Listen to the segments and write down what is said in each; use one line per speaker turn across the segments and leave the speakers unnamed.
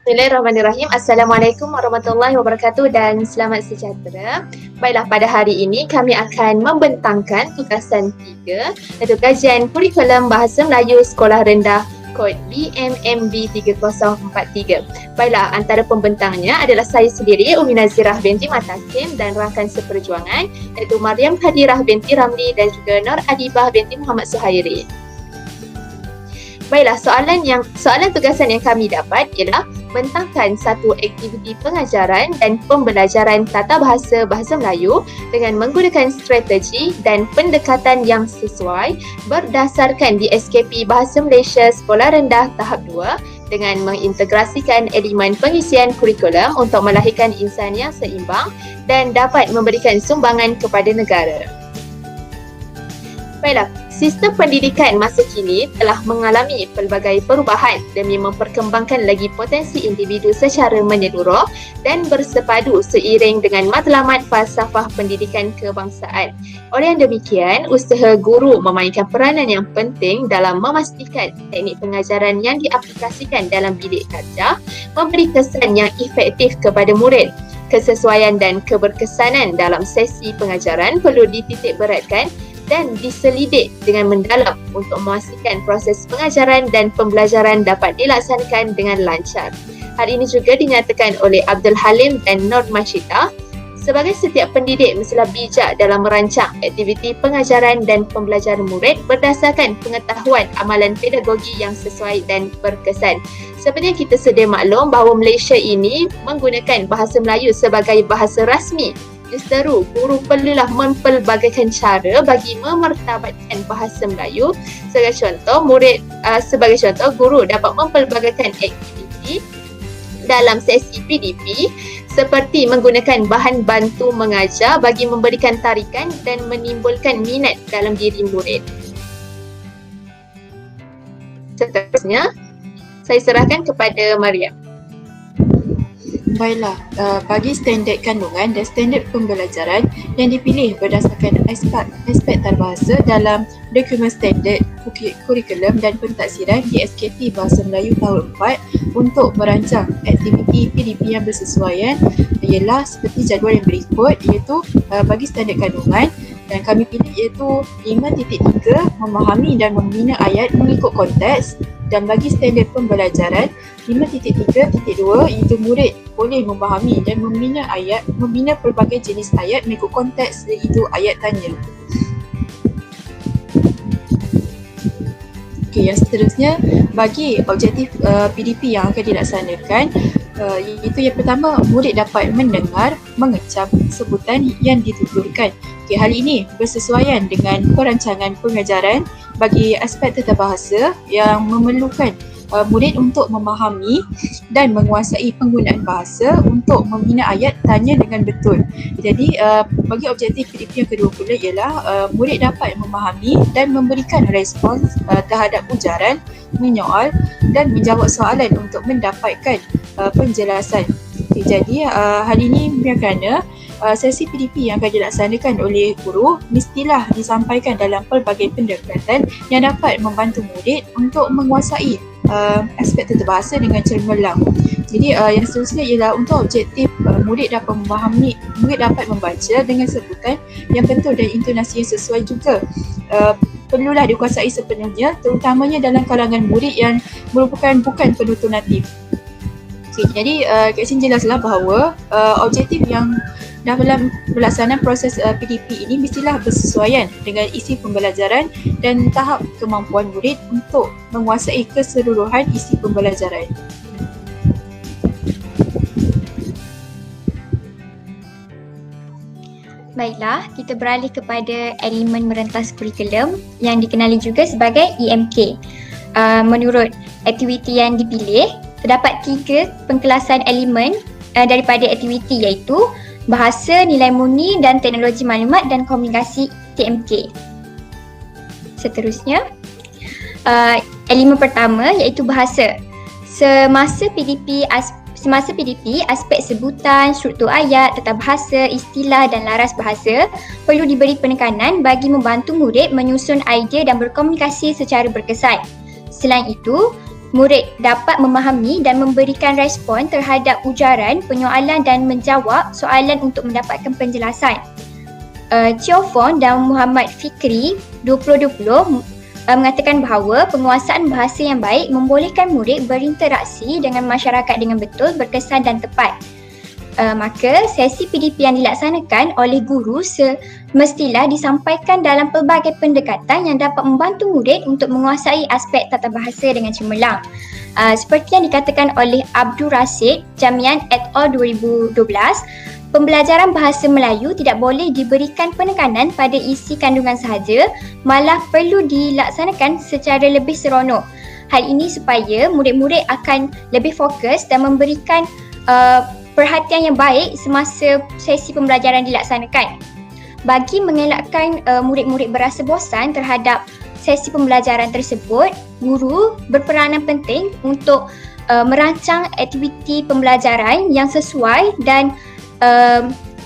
Bismillahirrahmanirrahim. Assalamualaikum warahmatullahi wabarakatuh dan selamat sejahtera. Baiklah, pada hari ini kami akan membentangkan tugasan 3 iaitu kajian kurikulum Bahasa Melayu Sekolah Rendah kod BMMB 3043. Baiklah, antara pembentangnya adalah saya sendiri, Umi Nazirah binti Matasim, dan rakan seperjuangan iaitu Maryam Khadirah binti Ramli dan juga Nur Adibah binti Muhammad Suhairi. Baiklah, soalan tugasan yang kami dapat ialah bentangkan satu aktiviti pengajaran dan pembelajaran tata bahasa Bahasa Melayu dengan menggunakan strategi dan pendekatan yang sesuai berdasarkan di SKP Bahasa Malaysia Sekolah Rendah Tahap 2 dengan mengintegrasikan elemen pengisian kurikulum untuk melahirkan insan yang seimbang dan dapat memberikan sumbangan kepada negara. Baiklah, sistem pendidikan masa kini telah mengalami pelbagai perubahan demi memperkembangkan lagi potensi individu secara menyeluruh dan bersepadu seiring dengan matlamat falsafah pendidikan kebangsaan. Oleh yang demikian, usaha guru memainkan peranan yang penting dalam memastikan teknik pengajaran yang diaplikasikan dalam bilik darjah memberi kesan yang efektif kepada murid. Kesesuaian dan keberkesanan dalam sesi pengajaran perlu dititik beratkan dan diselidik dengan mendalam untuk memastikan proses pengajaran dan pembelajaran dapat dilaksanakan dengan lancar. Hal ini juga dinyatakan oleh Abdul Halim dan Nur Mashita. Sebagai setiap pendidik mestilah bijak dalam merancang aktiviti pengajaran dan pembelajaran murid berdasarkan pengetahuan amalan pedagogi yang sesuai dan berkesan. Seperti yang kita sedia maklum bahawa Malaysia ini menggunakan bahasa Melayu sebagai bahasa rasmi. Justeru, guru perlulah mempelbagaikan cara bagi memertabatkan bahasa Melayu. Sebagai contoh, guru dapat mempelbagaikan aktiviti dalam sesi PDP seperti menggunakan bahan bantu mengajar bagi memberikan tarikan dan menimbulkan minat dalam diri murid. Seterusnya, saya serahkan kepada Maryam.
Baiklah, bagi standard kandungan dan standard pembelajaran yang dipilih berdasarkan aspek tarabahasa dalam dokumen standard kurikulum dan pentaksiran di SKP Bahasa Melayu tahun 4 untuk merancang aktiviti PDP yang bersesuaian ialah seperti jadual yang berikut, iaitu bagi standard kandungan dan kami pilih iaitu 5.3 memahami dan membina ayat mengikut konteks, dan bagi standard pembelajaran 5.3.2 iaitu murid boleh memahami dan membina pelbagai jenis ayat mengikut konteks iaitu ayat tanya. Okey, yang seterusnya bagi objektif PDP yang akan dilaksanakan iaitu yang pertama, murid dapat mendengar, mengecam sebutan yang dituturkan. Okey, hal ini bersesuaian dengan perancangan pengajaran bagi aspek tata bahasa yang memerlukan murid untuk memahami dan menguasai penggunaan bahasa untuk membina ayat tanya dengan betul. Jadi bagi objektif PDP yang kedua pula ialah murid dapat memahami dan memberikan respons terhadap ujaran, menyoal dan menjawab soalan untuk mendapatkan penjelasan. Okay, jadi hal ini kerana sesi PDP yang akan dilaksanakan oleh guru mestilah disampaikan dalam pelbagai pendekatan yang dapat membantu murid untuk menguasai aspek tata bahasa dengan cemerlang. Jadi yang seterusnya ialah untuk objektif murid dapat memahami, murid dapat membaca dengan sebutan yang betul dan intonasi yang sesuai juga perlulah dikuasai sepenuhnya, terutamanya dalam kalangan murid yang merupakan bukan penutur natif. Okay, jadi kat sini jelaslah bahawa objektif yang dalam pelaksanaan proses PDP ini mestilah bersesuaian dengan isi pembelajaran dan tahap kemampuan murid untuk menguasai keseluruhan isi pembelajaran.
Baiklah, kita beralih kepada elemen merentas kurikulum yang dikenali juga sebagai EMK. Menurut aktiviti yang dipilih, terdapat 3 pengkelasan elemen daripada aktiviti iaitu Bahasa, Nilai Murni dan Teknologi Maklumat dan Komunikasi TMK. Seterusnya, elemen pertama iaitu bahasa. Semasa PDP, aspek sebutan, struktur ayat, tata bahasa, istilah dan laras bahasa perlu diberi penekanan bagi membantu murid menyusun idea dan berkomunikasi secara berkesan. Selain itu, murid dapat memahami dan memberikan respon terhadap ujaran, penyoalan dan menjawab soalan untuk mendapatkan penjelasan. Chiofon dan Muhammad Fikri 2020 mengatakan bahawa penguasaan bahasa yang baik membolehkan murid berinteraksi dengan masyarakat dengan betul, berkesan dan tepat. Maka sesi PDP yang dilaksanakan oleh guru semestilah disampaikan dalam pelbagai pendekatan yang dapat membantu murid untuk menguasai aspek tata bahasa dengan cemerlang. Seperti yang dikatakan oleh Abdul Rashid Jamian et al. 2012, pembelajaran bahasa Melayu tidak boleh diberikan penekanan pada isi kandungan sahaja, malah perlu dilaksanakan secara lebih seronok. Hal ini supaya murid-murid akan lebih fokus dan memberikan perhatian yang baik semasa sesi pembelajaran dilaksanakan. Bagi mengelakkan murid-murid berasa bosan terhadap sesi pembelajaran tersebut, guru berperanan penting untuk merancang aktiviti pembelajaran yang sesuai dan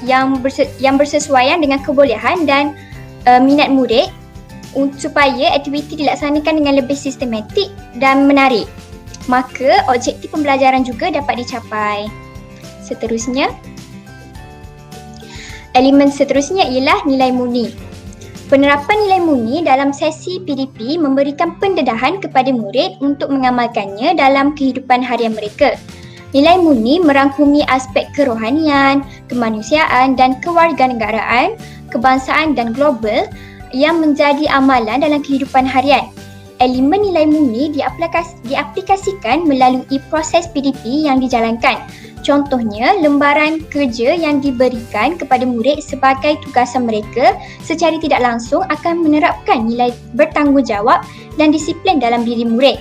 yang bersesuaian dengan kebolehan dan minat murid supaya aktiviti dilaksanakan dengan lebih sistematik dan menarik. Maka objektif pembelajaran juga dapat dicapai. Seterusnya, elemen seterusnya ialah nilai murni. Penerapan nilai murni dalam sesi PDP memberikan pendedahan kepada murid untuk mengamalkannya dalam kehidupan harian mereka. Nilai murni merangkumi aspek kerohanian, kemanusiaan dan kewarganegaraan, kebangsaan dan global yang menjadi amalan dalam kehidupan harian. Elemen nilai murni diaplikasikan melalui proses PDP yang dijalankan. Contohnya, lembaran kerja yang diberikan kepada murid sebagai tugasan mereka secara tidak langsung akan menerapkan nilai bertanggungjawab dan disiplin dalam diri murid.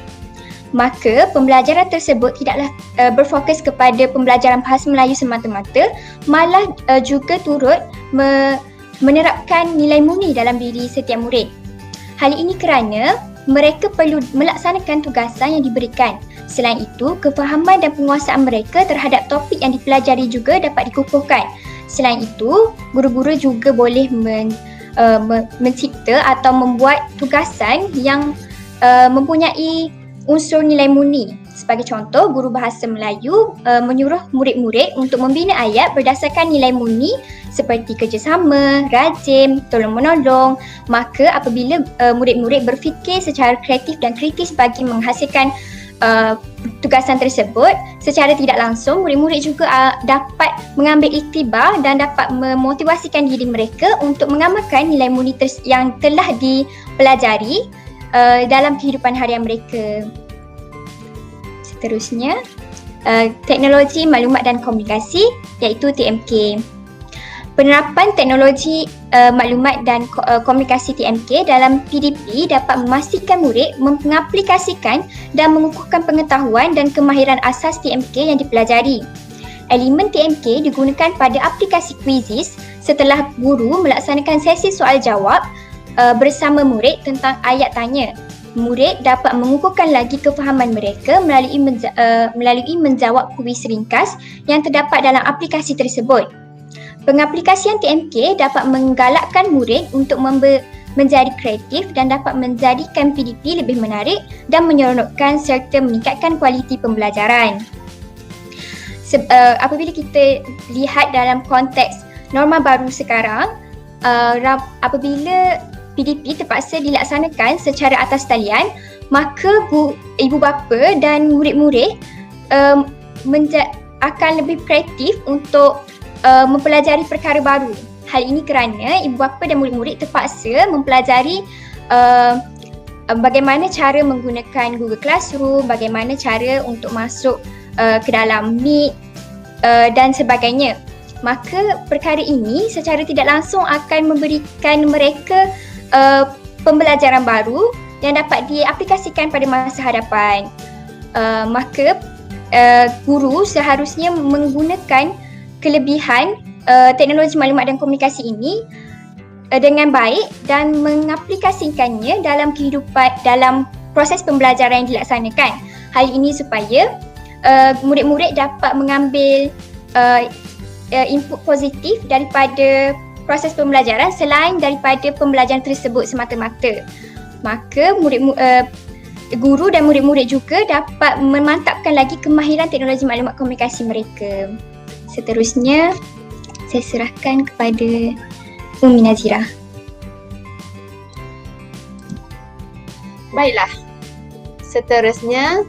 Maka, pembelajaran tersebut tidaklah berfokus kepada pembelajaran bahasa Melayu semata-mata, malah juga turut menerapkan nilai murni dalam diri setiap murid. Hal ini kerana mereka perlu melaksanakan tugasan yang diberikan. Selain itu, kefahaman dan penguasaan mereka terhadap topik yang dipelajari juga dapat dikukuhkan. Selain itu, guru-guru juga boleh mencipta atau membuat tugasan yang mempunyai unsur nilai murni. Sebagai contoh, guru bahasa Melayu menyuruh murid-murid untuk membina ayat berdasarkan nilai murni seperti kerjasama, rajin, tolong-menolong. Maka apabila murid-murid berfikir secara kreatif dan kritis bagi menghasilkan tugasan tersebut, secara tidak langsung murid-murid juga dapat mengambil iktibar dan dapat memotivasikan diri mereka untuk mengamalkan nilai murni yang telah dipelajari dalam kehidupan harian mereka. Seterusnya, teknologi maklumat dan komunikasi iaitu TMK. Penerapan teknologi maklumat dan komunikasi TMK dalam PDP dapat memastikan murid mengaplikasikan dan mengukuhkan pengetahuan dan kemahiran asas TMK yang dipelajari. Elemen TMK digunakan pada aplikasi Quizizz setelah guru melaksanakan sesi soal jawab bersama murid tentang ayat tanya. Murid dapat mengukuhkan lagi kefahaman mereka melalui menjawab kuis ringkas yang terdapat dalam aplikasi tersebut. Pengaplikasian TMK dapat menggalakkan murid untuk menjadi kreatif dan dapat menjadikan PDP lebih menarik dan menyeronokkan serta meningkatkan kualiti pembelajaran. Apabila kita lihat dalam konteks norma baru sekarang, apabila PDP terpaksa dilaksanakan secara atas talian, maka ibu bapa dan murid-murid akan lebih kreatif untuk mempelajari perkara baru. Hal ini kerana ibu bapa dan murid-murid terpaksa mempelajari bagaimana cara menggunakan Google Classroom, bagaimana cara untuk masuk ke dalam Meet dan sebagainya. Maka perkara ini secara tidak langsung akan memberikan mereka pembelajaran baru yang dapat diaplikasikan pada masa hadapan. Maka guru seharusnya menggunakan kelebihan teknologi maklumat dan komunikasi ini dengan baik dan mengaplikasikannya dalam kehidupan, dalam proses pembelajaran yang dilaksanakan. Hal ini supaya murid-murid dapat mengambil input positif daripada proses pembelajaran selain daripada pembelajaran tersebut semata-mata. Maka guru dan murid-murid juga dapat memantapkan lagi kemahiran teknologi maklumat komunikasi mereka. Seterusnya, saya serahkan kepada Umi Nazirah.
Baiklah. Seterusnya,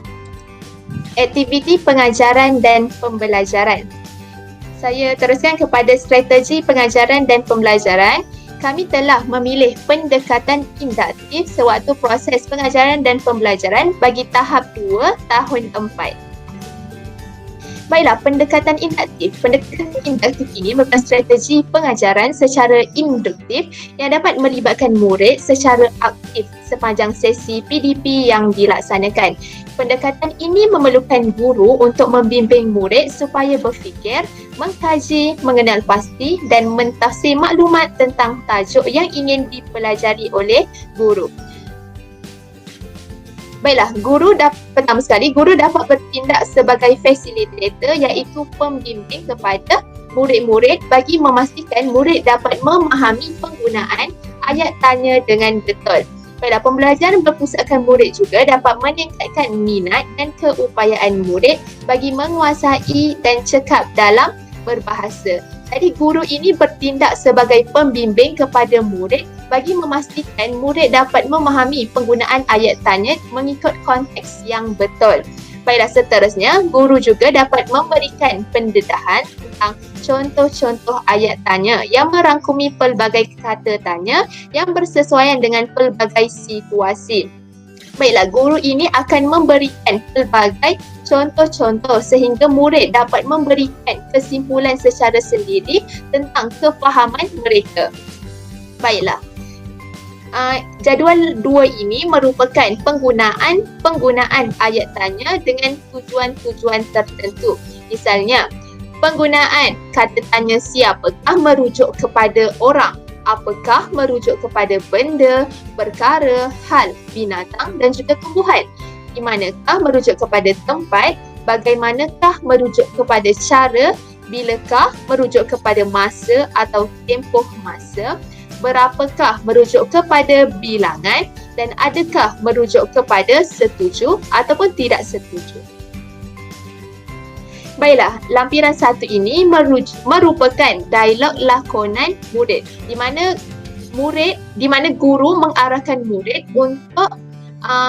aktiviti pengajaran dan pembelajaran. Saya teruskan kepada strategi pengajaran dan pembelajaran. Kami telah memilih pendekatan induktif sewaktu proses pengajaran dan pembelajaran bagi tahap 2 tahun 4. Baiklah, pendekatan induktif. Pendekatan induktif ini merupakan strategi pengajaran secara induktif yang dapat melibatkan murid secara aktif sepanjang sesi PDP yang dilaksanakan. Pendekatan ini memerlukan guru untuk membimbing murid supaya berfikir, mengkaji, mengenal pasti dan mentafsir maklumat tentang tajuk yang ingin dipelajari oleh guru. Baiklah, pertama sekali, guru dapat bertindak sebagai facilitator iaitu pembimbing kepada murid-murid bagi memastikan murid dapat memahami penggunaan ayat tanya dengan betul. Baiklah, pembelajaran berpusatkan murid juga dapat meningkatkan minat dan keupayaan murid bagi menguasai dan cekap dalam berbahasa. Jadi guru ini bertindak sebagai pembimbing kepada murid bagi memastikan murid dapat memahami penggunaan ayat tanya mengikut konteks yang betul. Baiklah, seterusnya, guru juga dapat memberikan pendedahan tentang contoh-contoh ayat tanya yang merangkumi pelbagai kata tanya yang bersesuaian dengan pelbagai situasi. Baiklah, guru ini akan memberikan pelbagai contoh-contoh sehingga murid dapat memberikan kesimpulan secara sendiri tentang kefahaman mereka. Baiklah. Jadual 2 ini merupakan penggunaan ayat tanya dengan tujuan-tujuan tertentu. Misalnya, penggunaan kata tanya siapakah merujuk kepada orang, apakah merujuk kepada benda, perkara, hal, binatang dan juga tumbuhan. Di manakah merujuk kepada tempat, bagaimanakah merujuk kepada cara, bilakah merujuk kepada masa atau tempoh masa, berapakah merujuk kepada bilangan dan adakah merujuk kepada setuju ataupun tidak setuju. Baiklah, lampiran 1 ini merupakan dialog lakonan murid di mana guru mengarahkan murid untuk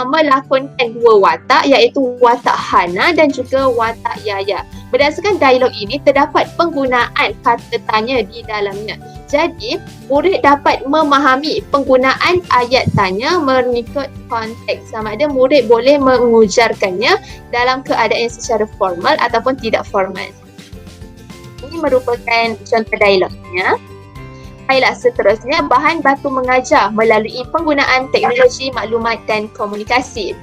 melakonkan 2 watak iaitu watak Hana dan juga watak Yaya. Berdasarkan dialog ini terdapat penggunaan kata tanya di dalamnya. Jadi, murid dapat memahami penggunaan ayat tanya mengikut konteks. Sama ada murid boleh mengujarkannya dalam keadaan secara formal ataupun tidak formal. Ini merupakan contoh dialognya. Baiklah, seterusnya bahan baku mengajar melalui penggunaan teknologi maklumat dan komunikasi.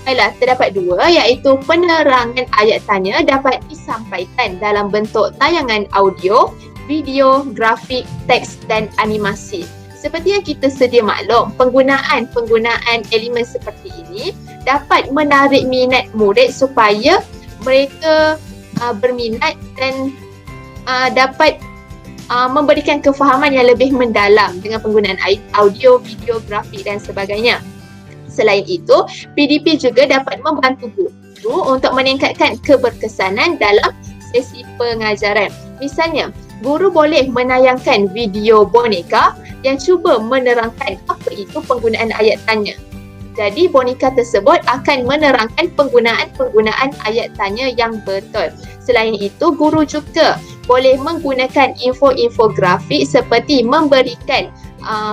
Baiklah, terdapat 2 iaitu penerangan ayat tanya dapat disampaikan dalam bentuk tayangan audio, video, grafik, teks dan animasi. Seperti yang kita sedia maklum, penggunaan elemen seperti ini dapat menarik minat murid supaya mereka berminat dan dapat memberikan kefahaman yang lebih mendalam dengan penggunaan audio, video, grafik dan sebagainya. Selain itu, PDP juga dapat membantu guru untuk meningkatkan keberkesanan dalam sesi pengajaran. Misalnya, guru boleh menayangkan video boneka yang cuba menerangkan apa itu penggunaan ayat tanya. Jadi, boneka tersebut akan menerangkan penggunaan ayat tanya yang betul. Selain itu, guru juga boleh menggunakan infografik seperti memberikan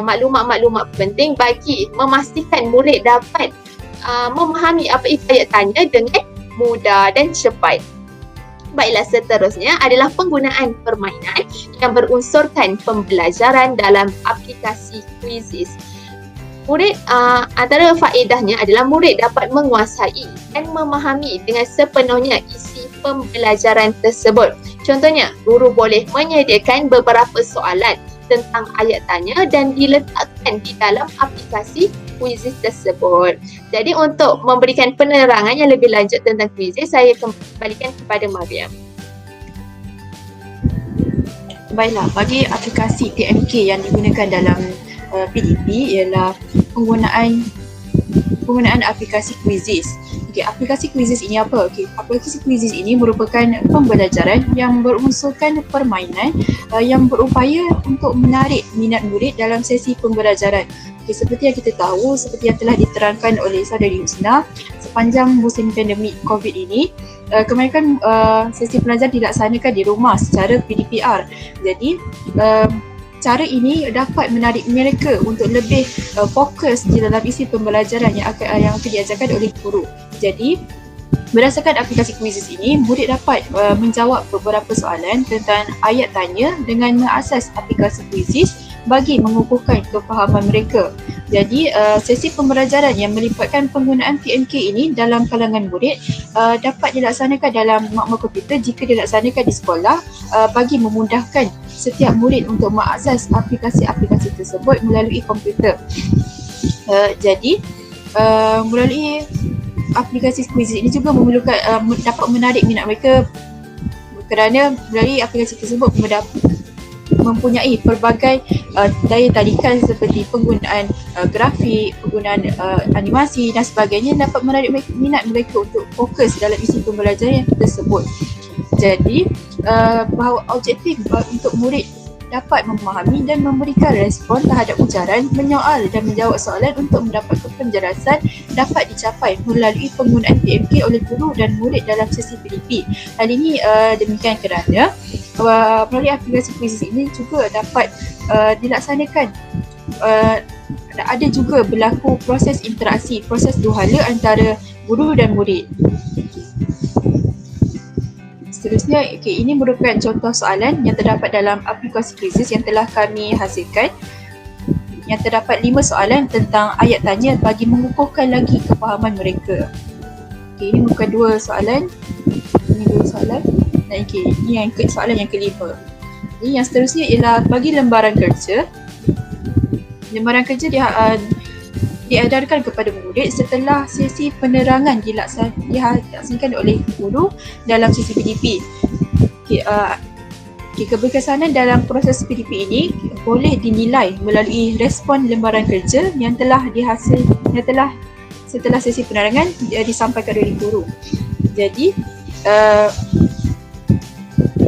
maklumat-maklumat penting bagi memastikan murid dapat memahami apa itu ayat tanya dengan mudah dan cepat. Baiklah, seterusnya adalah penggunaan permainan yang berunsurkan pembelajaran dalam aplikasi Quizizz. Murid, antara faedahnya adalah murid dapat menguasai dan memahami dengan sepenuhnya isi pembelajaran tersebut. Contohnya, guru boleh menyediakan beberapa soalan tentang ayat tanya dan diletakkan di dalam aplikasi Quizizz tersebut. Jadi untuk memberikan penerangan yang lebih lanjut tentang Quizizz, saya kembalikan kepada Mariam.
Baiklah, bagi aplikasi TMK yang digunakan dalam PDP ialah penggunaan penggunaan aplikasi Quizizz. Aplikasi Quizizz ini apa? Aplikasi Quizizz ini merupakan pembelajaran yang berunsurkan permainan yang berupaya untuk menarik minat murid dalam sesi pembelajaran. Seperti yang kita tahu, seperti yang telah diterangkan oleh Saudari Husna, sepanjang musim pandemik COVID ini, kebanyakan sesi pelajaran dilaksanakan di rumah secara PDPR. Jadi, cara ini dapat menarik mereka untuk lebih fokus di dalam isi pembelajaran yang akan diajarkan oleh guru. Jadi, berdasarkan aplikasi Quizizz ini, murid dapat menjawab beberapa soalan tentang ayat tanya dengan mengakses aplikasi Quizizz bagi mengukuhkan kefahaman mereka. Jadi, sesi pembelajaran yang melibatkan penggunaan PMK ini dalam kalangan murid dapat dilaksanakan dalam makmal komputer jika dilaksanakan di sekolah bagi memudahkan setiap murid untuk mengakses aplikasi-aplikasi tersebut melalui komputer. Jadi, melalui aplikasi Quizizz ini juga memerlukan dapat menarik minat mereka kerana melalui aplikasi tersebut mempunyai pelbagai daya tarikan seperti penggunaan grafik, penggunaan animasi dan sebagainya dapat menarik minat mereka untuk fokus dalam isi pembelajaran tersebut. Jadi, bahawa objektif untuk murid dapat memahami dan memberikan respon terhadap ucaran, menyoal dan menjawab soalan untuk mendapatkan penjelasan dapat dicapai melalui penggunaan PMK oleh guru dan murid dalam sesi PDP. Hal ini demikian kerana melalui aplikasi Quizizz ini juga dapat dilaksanakan ada juga berlaku proses interaksi, proses duhala antara guru dan murid. Seterusnya, ini merupakan contoh soalan yang terdapat dalam aplikasi Quizizz yang telah kami hasilkan. Yang terdapat 5 soalan tentang ayat tanya bagi mengukuhkan lagi kefahaman mereka. Ini bukan 2 soalan. Ini 2 soalan. Dan ini yang soalan yang kelima. Ini yang seterusnya ialah bagi lembaran kerja. Lembaran kerja diedarkan kepada murid setelah sesi penerangan dilaksanakan oleh guru dalam sesi PDP. Keberkesanan dalam proses PDP ini boleh dinilai melalui respon lembaran kerja yang telah setelah sesi penerangan disampaikan oleh guru. Jadi,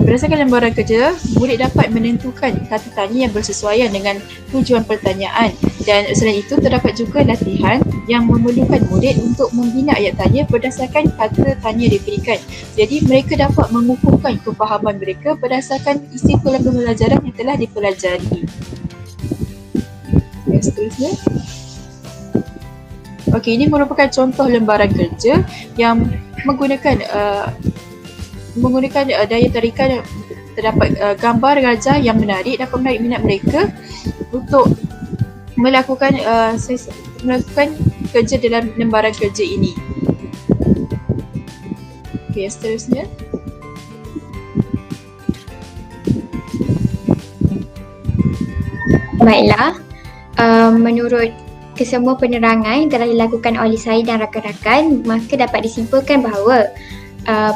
berdasarkan lembaran kerja, murid dapat menentukan kata tanya yang bersesuaian dengan tujuan pertanyaan, dan selain itu terdapat juga latihan yang memerlukan murid untuk membina ayat tanya berdasarkan kata tanya diberikan. Jadi mereka dapat mengukuhkan kefahaman mereka berdasarkan isi pembelajaran yang telah dipelajari. Yang seterusnya. Okey, ini merupakan contoh lembaran kerja yang menggunakan daya tarikan. Terdapat gambar gajah yang menarik dapat menarik minat mereka untuk melakukan kerja dalam lembaran kerja ini. Okey, seterusnya.
Baiklah, menurut kesemua penerangan yang telah dilakukan oleh saya dan rakan-rakan, maka dapat disimpulkan bahawa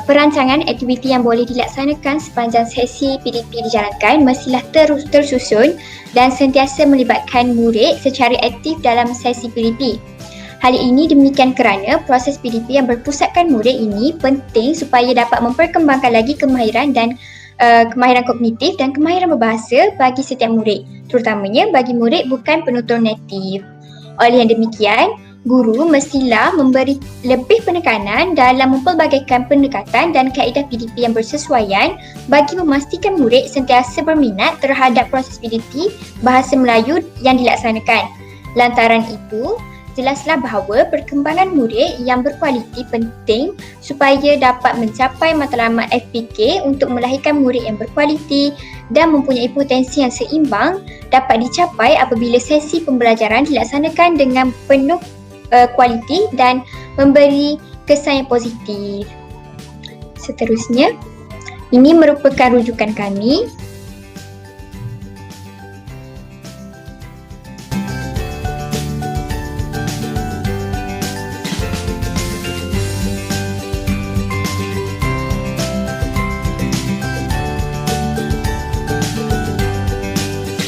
perancangan aktiviti yang boleh dilaksanakan sepanjang sesi PDP dijalankan mestilah tersusun dan sentiasa melibatkan murid secara aktif dalam sesi PDP. Hal ini demikian kerana proses PDP yang berpusatkan murid ini penting supaya dapat memperkembangkan lagi kemahiran kognitif dan kemahiran berbahasa bagi setiap murid, terutamanya bagi murid bukan penutur native. Oleh yang demikian, guru mestilah memberi lebih penekanan dalam mempelbagaikan pendekatan dan kaedah PDP yang bersesuaian bagi memastikan murid sentiasa berminat terhadap proses PDP bahasa Melayu yang dilaksanakan. Lantaran itu, jelaslah bahawa perkembangan murid yang berkualiti penting supaya dapat mencapai matlamat FPK untuk melahirkan murid yang berkualiti dan mempunyai potensi yang seimbang dapat dicapai apabila sesi pembelajaran dilaksanakan dengan penuh kualiti dan memberi kesan yang positif. Seterusnya, ini merupakan rujukan kami